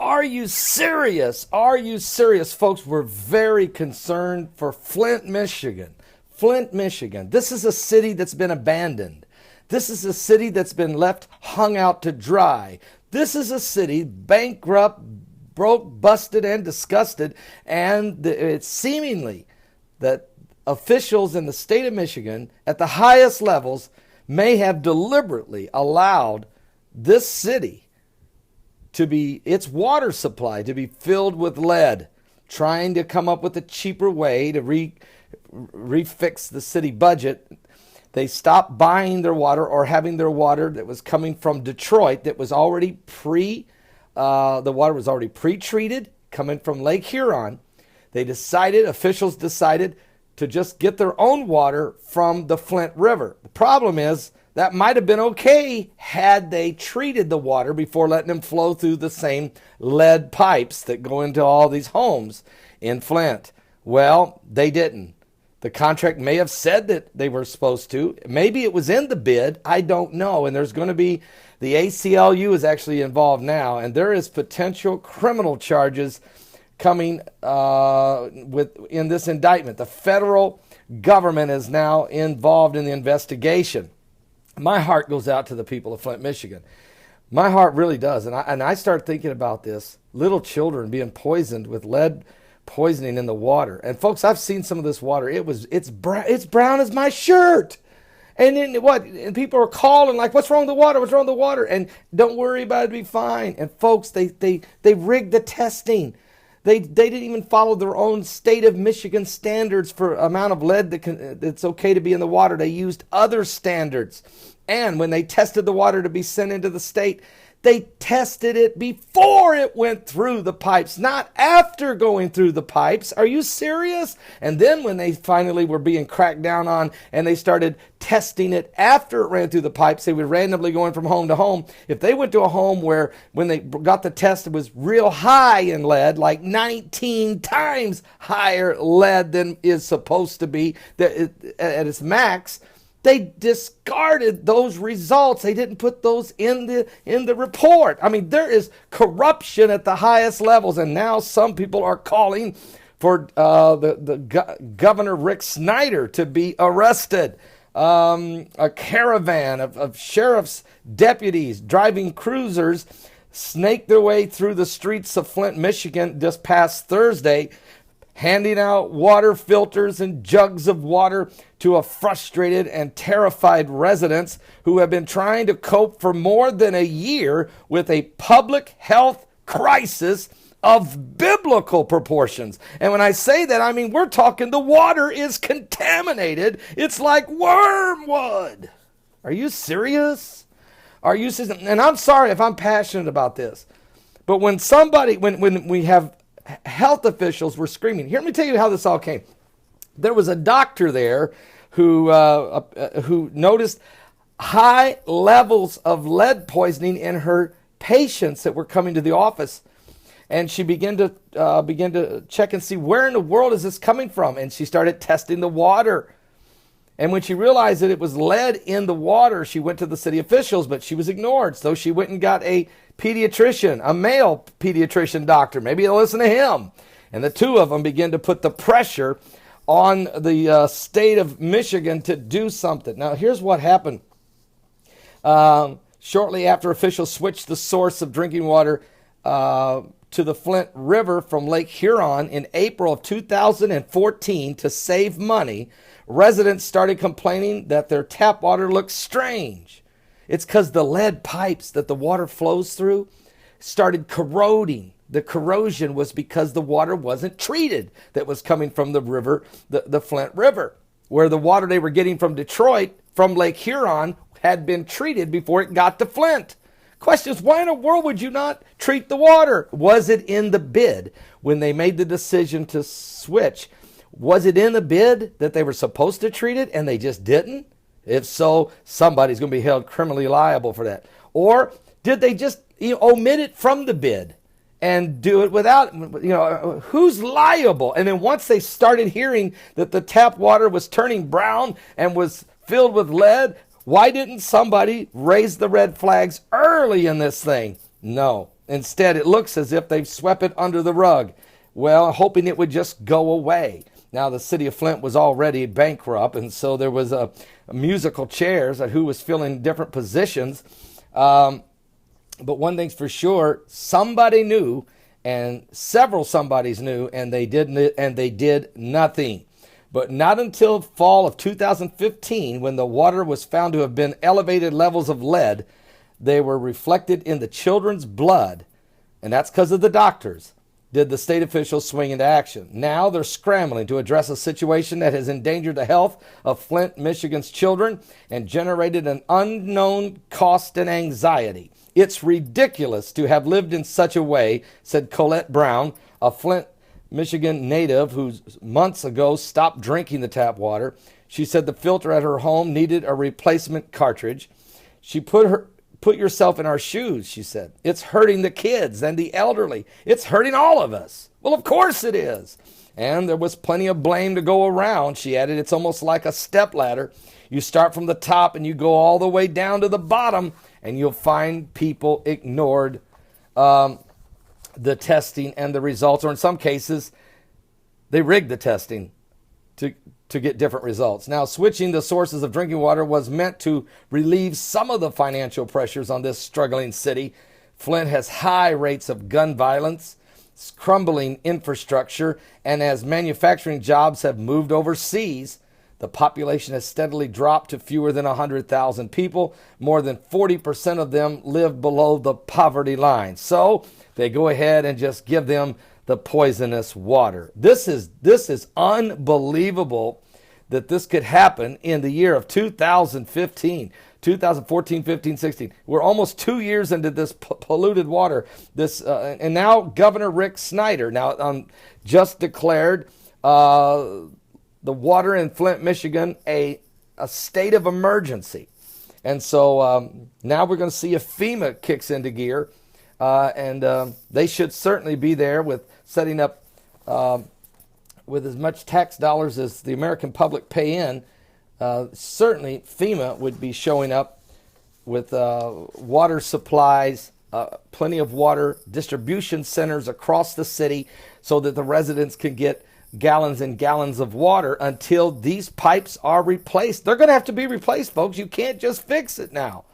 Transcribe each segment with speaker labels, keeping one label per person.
Speaker 1: Are you serious? Are you serious? Folks, we're very concerned for Flint, Michigan. Flint, Michigan. This is a city that's been abandoned. This is a city that's been left hung out to dry. This is a city bankrupt, broke, busted, and disgusted. And it's seemingly that officials in the state of Michigan at the highest levels may have deliberately allowed this city to be, its water supply to be filled with lead, trying to come up with a cheaper way to refix the city budget. They stopped buying their water or having their water that was coming from Detroit that was already the water was already pre-treated, coming from Lake Huron. Officials decided to just get their own water from the Flint River. The problem is that might have been okay had they treated the water before letting them flow through the same lead pipes that go into all these homes in Flint. Well, they didn't. The contract may have said that they were supposed to. Maybe it was in the bid. I don't know. And there's going to be, the ACLU is actually involved now, and there is potential criminal charges coming in this indictment. The federal government is now involved in the investigation. My heart goes out to the people of Flint, Michigan. My heart really does. And I start thinking about this. Little children being poisoned with lead poisoning in the water. And folks, I've seen some of this water. It's brown as my shirt. And then and people are calling like, what's wrong with the water? What's wrong with the water? And don't worry about it, it'll be fine. And folks, they rigged the testing. They didn't even follow their own state of Michigan standards for amount of lead that's okay to be in the water. They used other standards. And when they tested the water to be sent into the state, they tested it before it went through the pipes, not after going through the pipes. Are you serious? And then when they finally were being cracked down on and they started testing it after it ran through the pipes, they were randomly going from home to home. If they went to a home where when they got the test, it was real high in lead, like 19 times higher lead than is supposed to be at its max, they discarded those results. They didn't put those in the report. I mean, there is corruption at the highest levels, and now some people are calling for Governor Rick Snyder to be arrested. A caravan of sheriff's deputies driving cruisers snaked their way through the streets of Flint, Michigan just past Thursday, handing out water filters and jugs of water to a frustrated and terrified residents who have been trying to cope for more than a year with a public health crisis of biblical proportions. And when I say that, I mean, we're talking the water is contaminated. It's like wormwood. Are you serious? Are you serious? And I'm sorry if I'm passionate about this, but when we have health officials were screaming. Here, let me tell you how this all came. There was a doctor there who noticed high levels of lead poisoning in her patients that were coming to the office, and she began to check and see where in the world is this coming from, and she started testing the water. And when she realized that it was lead in the water, she went to the city officials, but she was ignored. So she went and got a pediatrician, a male pediatrician doctor. Maybe they'll listen to him. And the two of them began to put the pressure on the state of Michigan to do something. Now, here's what happened. Shortly after officials switched the source of drinking water to the Flint River from Lake Huron in April of 2014 to save money, residents started complaining that their tap water looked strange. It's because the lead pipes that the water flows through started corroding. The corrosion was because the water wasn't treated that was coming from the river, the Flint River, where the water they were getting from Detroit, from Lake Huron, had been treated before it got to Flint. Question is, why in the world would you not treat the water? Was it in the bid when they made the decision to switch? Was it in the bid that they were supposed to treat it and they just didn't? If so, somebody's going to be held criminally liable for that. Or did they just omit it from the bid and do it without, who's liable? And then once they started hearing that the tap water was turning brown and was filled with lead, why didn't somebody raise the red flags early in this thing? No, Instead, it looks as if they've swept it under the rug, well, hoping it would just go away. Now, the city of Flint was already bankrupt, and so there was a musical chairs at who was filling different positions. But one thing's for sure, somebody knew, and several somebodies knew, and they did nothing. But not until fall of 2015, when the water was found to have been elevated levels of lead, they were reflected in the children's blood, and that's because of the doctors, did the state officials swing into action. Now they're scrambling to address a situation that has endangered the health of Flint, Michigan's children and generated an unknown cost and anxiety. It's ridiculous to have lived in such a way, said Colette Brown, a Flint, Michigan native who months ago stopped drinking the tap water. She said the filter at her home needed a replacement cartridge. She put yourself in our shoes, she said. It's hurting the kids and the elderly. It's hurting all of us. Well, of course it is. And there was plenty of blame to go around. She added, it's almost like a stepladder. You start from the top and you go all the way down to the bottom, and you'll find people ignored the testing and the results, or in some cases, they rigged the testing to get different results. Now, switching the sources of drinking water was meant to relieve some of the financial pressures on this struggling city. Flint has high rates of gun violence, crumbling infrastructure, and as manufacturing jobs have moved overseas, the population has steadily dropped to fewer than 100,000 people. More than 40% of them live below the poverty line. So they go ahead and just give them the poisonous water. This is unbelievable that this could happen in the year of 2015, 2014, 15, 16. We're almost 2 years into this polluted water. And now Governor Rick Snyder just declared the water in Flint, Michigan, a state of emergency. And so now we're going to see if FEMA kicks into gear. And they should certainly be there with setting up with as much tax dollars as the American public pay in. Certainly FEMA would be showing up with water supplies, plenty of water distribution centers across the city so that the residents can get gallons and gallons of water until these pipes are replaced. They're going to have to be replaced, folks. You can't just fix it now.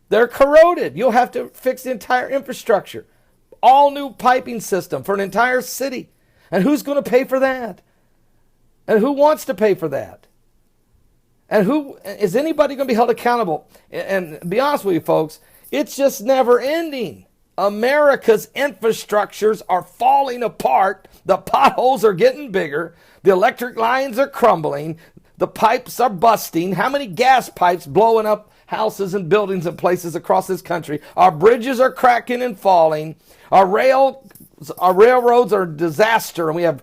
Speaker 1: They're corroded. You'll have to fix the entire infrastructure. All new piping system for an entire city. And who's going to pay for that? And who wants to pay for that? And who is anybody going to be held accountable? And be honest with you, folks, it's just never ending. America's infrastructures are falling apart. The potholes are getting bigger. The electric lines are crumbling. The pipes are busting. How many gas pipes blowing up houses and buildings and places across this country? Our bridges are cracking and falling. Our railroads are a disaster, and we have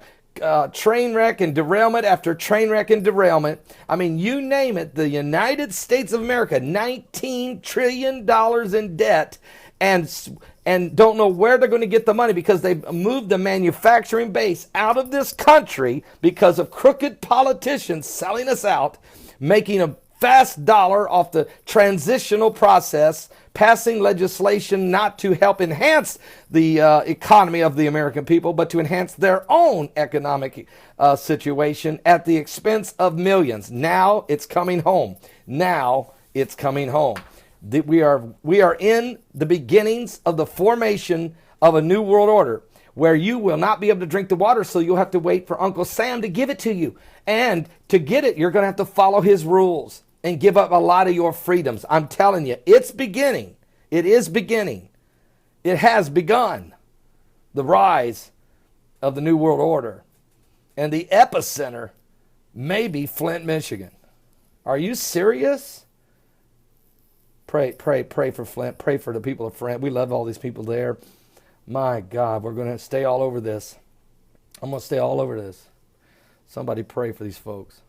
Speaker 1: train wreck and derailment after train wreck and derailment. I mean, you name it. The United States of America, $19 trillion in debt, and don't know where they're going to get the money because they've moved the manufacturing base out of this country because of crooked politicians selling us out, making a fast dollar off the transitional process, passing legislation not to help enhance the economy of the American people, but to enhance their own economic situation at the expense of millions. Now it's coming home. Now it's coming home. We are in the beginnings of the formation of a new world order where you will not be able to drink the water, so you'll have to wait for Uncle Sam to give it to you. And to get it, you're going to have to follow his rules and give up a lot of your freedoms. I'm telling you, it's beginning. It is beginning. It has begun. The rise of the New World Order. And the epicenter may be Flint, Michigan. Are you serious? Pray for Flint. Pray for the people of Flint. We love all these people there. My God, we're going to stay all over this. I'm going to stay all over this. Somebody pray for these folks.